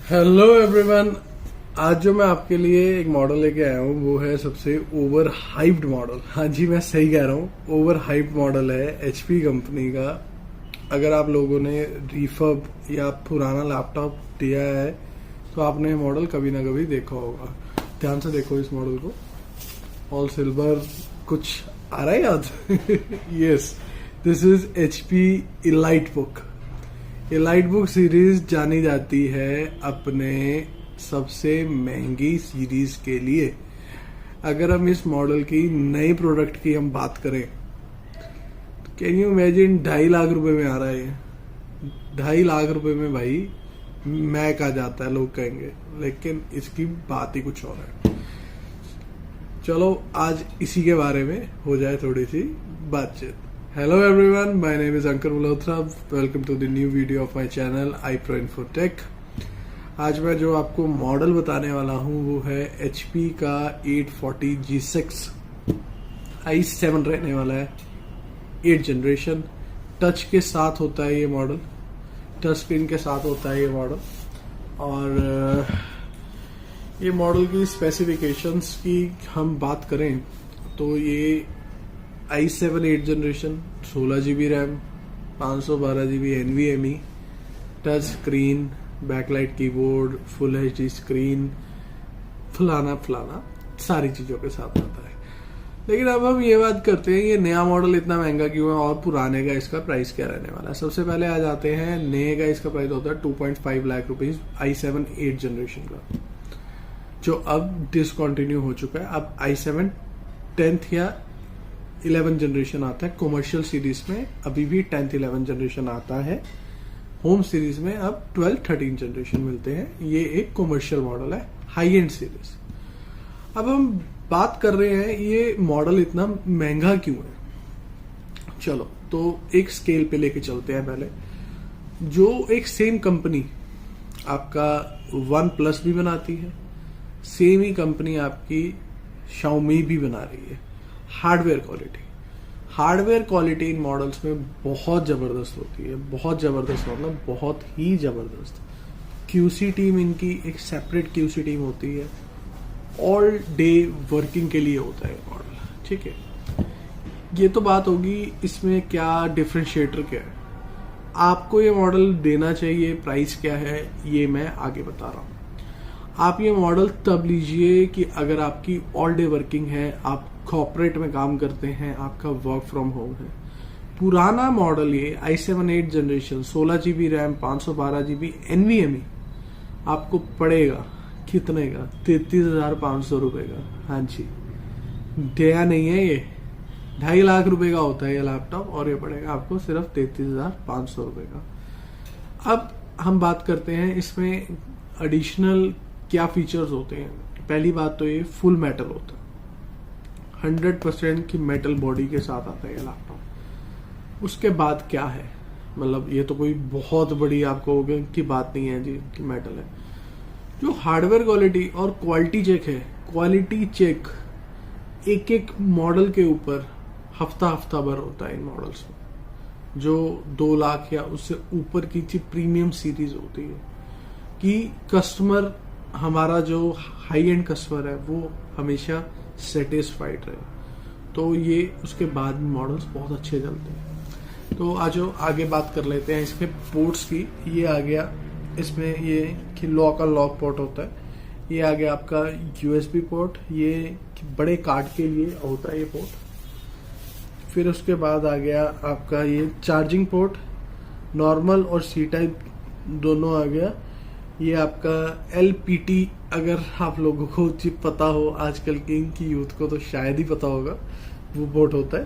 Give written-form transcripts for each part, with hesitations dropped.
Hello everyone. आज जो मैं आपके लिए एक मॉडल लेके आया हूँ वो है सबसे ओवर हाइप्ड मॉडल। हाँ जी, मैं सही कह रहा हूँ, ओवर हाइप्ड मॉडल है एचपी कंपनी का। अगर आप लोगों ने रिफर्ब या पुराना लैपटॉप दिया है तो आपने ये मॉडल कभी ना कभी देखा होगा। ध्यान से देखो इस मॉडल को, ऑल सिल्वर। कुछ आ रहा है याद? Yes, this is HP elite book. ये लाइट बुक सीरीज जानी जाती है अपने सबसे महंगी सीरीज के लिए। अगर हम इस मॉडल की नए प्रोडक्ट की हम बात करें तो कैन यू इमेजिन 2.5 लाख रुपए में आ रहा है। 2.5 लाख रुपए में भाई मैक आ जाता है लोग कहेंगे, लेकिन इसकी बात ही कुछ और है। चलो आज इसी के बारे में हो जाए थोड़ी सी बातचीत। Hello everyone, my name is Ankar Malhotra. Welcome to the new video of my channel iPro Info Tech. आज मैं जो आपको मॉडल बताने वाला हूँ वो है HP का 840G6 i7 रहने वाला है, 8 जनरेशन। टच के साथ होता है ये मॉडल, टच स्क्रीन के साथ होता है ये मॉडल। और ये मॉडल की स्पेसिफिकेशंस की हम बात करें तो ये i7 8 generation, 16 GB RAM, 512 GB NVMe, touch screen, backlight keyboard, full HD screen, फलाना फलाना सारी चीजों के साथ आता है। लेकिन अब हम ये बात करते हैं ये नया मॉडल इतना महंगा क्यों है और पुराने का इसका प्राइस क्या रहने वाला है। सबसे पहले आ जाते हैं नए का। इसका प्राइस होता है 2.5 लाख रुपीज i7 8 जनरेशन का, जो अब डिसकंटिन्यू हो चुका है। अब i7 10th या 11 जनरेशन आता है। कॉमर्शियल सीरीज में अभी भी 10th 11 जनरेशन आता है। होम सीरीज में अब 12 13 जनरेशन मिलते हैं। ये एक कॉमर्शियल मॉडल है, हाई एंड सीरीज। अब हम बात कर रहे हैं ये मॉडल इतना महंगा क्यों है। चलो तो एक स्केल पे लेके चलते हैं। पहले जो एक सेम कंपनी आपका OnePlus भी बनाती है, सेम ही कंपनी आपकी Xiaomi भी बना रही है। हार्डवेयर क्वालिटी इन मॉडल्स में बहुत जबरदस्त होती है। बहुत जबरदस्त मतलब बहुत ही जबरदस्त। क्यूसी टीम इनकी एक सेपरेट क्यूसी टीम होती है, ऑल डे वर्किंग के लिए होता है मॉडल। ठीक है, ये तो बात होगी इसमें क्या डिफरेंशिएटर क्या है, आपको ये मॉडल देना चाहिए, प्राइस क्या है, ये मैं आगे बता रहा हूँ। आप ये मॉडल तब लीजिए कि अगर आपकी ऑल डे वर्किंग है, आप कॉर्पोरेट में काम करते हैं, आपका वर्क फ्रॉम होम है। पुराना मॉडल ये i7 8 generation, 16 GB RAM, 512 GB NVMe आपको पड़ेगा कितने का? 33,500 रुपए का। हाँ जी, दया नहीं है ये। 2.5 लाख रुपए का होता है ये लैपटॉप और ये पड़ेगा आपको सिर्फ 33,500 रुपए का। अब हम बात करते हैं इसमें एडिशनल क्या फीचर्स होते हैं। पहली बात तो ये फुल मेटल होता है, 100% की मेटल बॉडी के साथ आता है ये लैपटॉप। उसके बाद क्या है, मतलब ये तो कोई बहुत बड़ी आपको की बात नहीं है जी कि मेटल है। जो हार्डवेयर क्वालिटी और क्वालिटी चेक है, क्वालिटी चेक एक एक मॉडल के ऊपर हफ्ता भर होता है इन मॉडल्स में। जो 2 लाख या उससे ऊपर की प्रीमियम सीरीज होती है कि कस्टमर हमारा जो हाई एंड कस्टमर है वो हमेशा सेटिस्फाइड रहे, तो ये उसके बाद मॉडल्स बहुत अच्छे चलते हैं। तो आज आगे बात कर लेते हैं इसके पोर्ट्स की। ये आ गया इसमें ये कि लॉक पोर्ट होता है। ये आ गया आपका USB पोर्ट, ये बड़े कार्ड के लिए होता है ये पोर्ट। फिर उसके बाद आ गया आपका ये चार्जिंग पोर्ट, नॉर्मल और C टाइप दोनों आ गया। ये आपका LPT, अगर आप लोगों को पता हो, आजकल की इनकी यूथ को तो शायद ही पता होगा, वो पोर्ट होता है।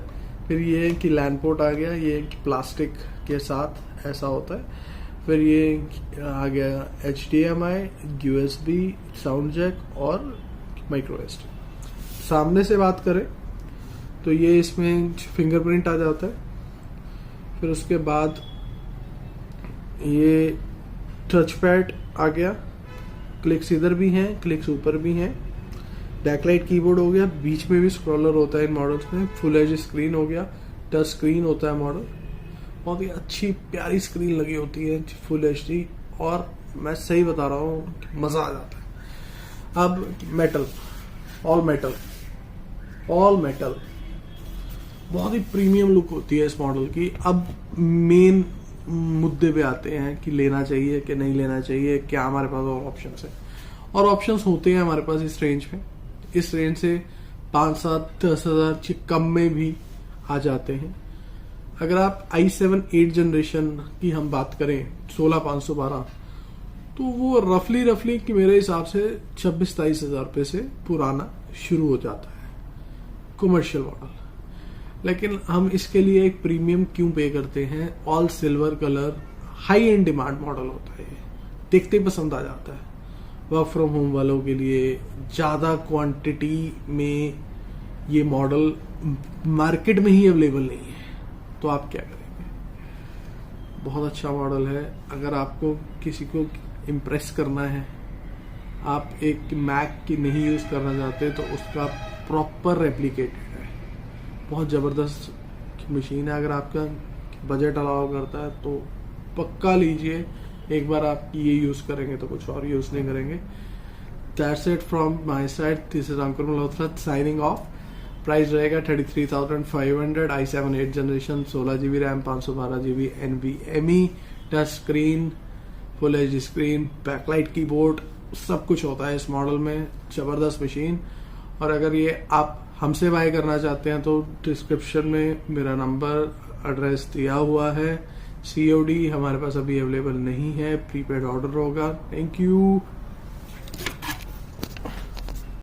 फिर ये कि लैन पोर्ट आ गया, ये प्लास्टिक के साथ ऐसा होता है। फिर ये आ गया HDMI, USB, साउंड जैक और माइक्रो SD। सामने से बात करें तो ये इसमें फिंगरप्रिंट आ जाता है। फिर उसके बाद ये टच पैड आ गया, क्लिक्स इधर भी हैं, क्लिक्स ऊपर भी हैं। बैकलाइट कीबोर्ड हो गया, बीच में भी स्क्रॉलर होता है इन मॉडल्स में। फुल एच स्क्रीन हो गया, टच स्क्रीन होता है मॉडल। बहुत ही अच्छी प्यारी स्क्रीन लगी होती है, फुल HD और मैं सही बता रहा हूँ, मजा आ जाता है। अब metal, all metal, all metal, बहुत ही प्रीमियम लुक होती है इस मॉडल की। अब मेन मुद्दे पे आते हैं कि लेना चाहिए कि नहीं लेना चाहिए, क्या हमारे पास और ऑप्शंस है। और ऑप्शंस होते हैं हमारे पास इस रेंज में, इस रेंज से 5-7-10 हज़ार कम में भी आ जाते हैं। अगर आप i7 8 जनरेशन की हम बात करें 16512, तो वो रफली कि मेरे हिसाब से 26-23 हज़ार रुपये से पुराना शुरू हो जाता है कमर्शियल मॉडल। लेकिन हम इसके लिए एक प्रीमियम क्यों पे करते हैं? All silver colour, high and demand model होता है, देखते ही पसंद आ जाता है। वर्क फ्रॉम होम वालों के लिए ज़्यादा क्वांटिटी में ये मॉडल मार्केट में ही अवेलेबल नहीं है, तो आप क्या करेंगे? बहुत अच्छा मॉडल है। अगर आपको किसी को इम्प्रेस करना है, आप एक मैक की नहीं यूज़ करना चाहते, तो उसका प्रॉपर रेप्लिकेटेड है, बहुत ज़बरदस्त मशीन है। अगर आपका बजट अलाउ करता है तो पक्का लीजिए, एक बार आप ये यूज़ करेंगे तो कुछ और यूज़ नहीं करेंगे। That's it from my side, this is Ankur Malhotra signing off. Price रहेगा 33,500, i7 8 generation, 16 GB RAM, 512 GB NVMe, touch screen, full H screen, backlight keyboard, सब कुछ होता है इस मॉडल में। ज़बरदस्त मशीन। और अगर ये आप हमसे बाय करना चाहते हैं तो डिस्क्रिप्शन में मेरा नंबर, एड्रेस दिया हुआ है। COD हमारे पास अभी अवेलेबल नहीं है, प्रीपेड ऑर्डर होगा। Thank you.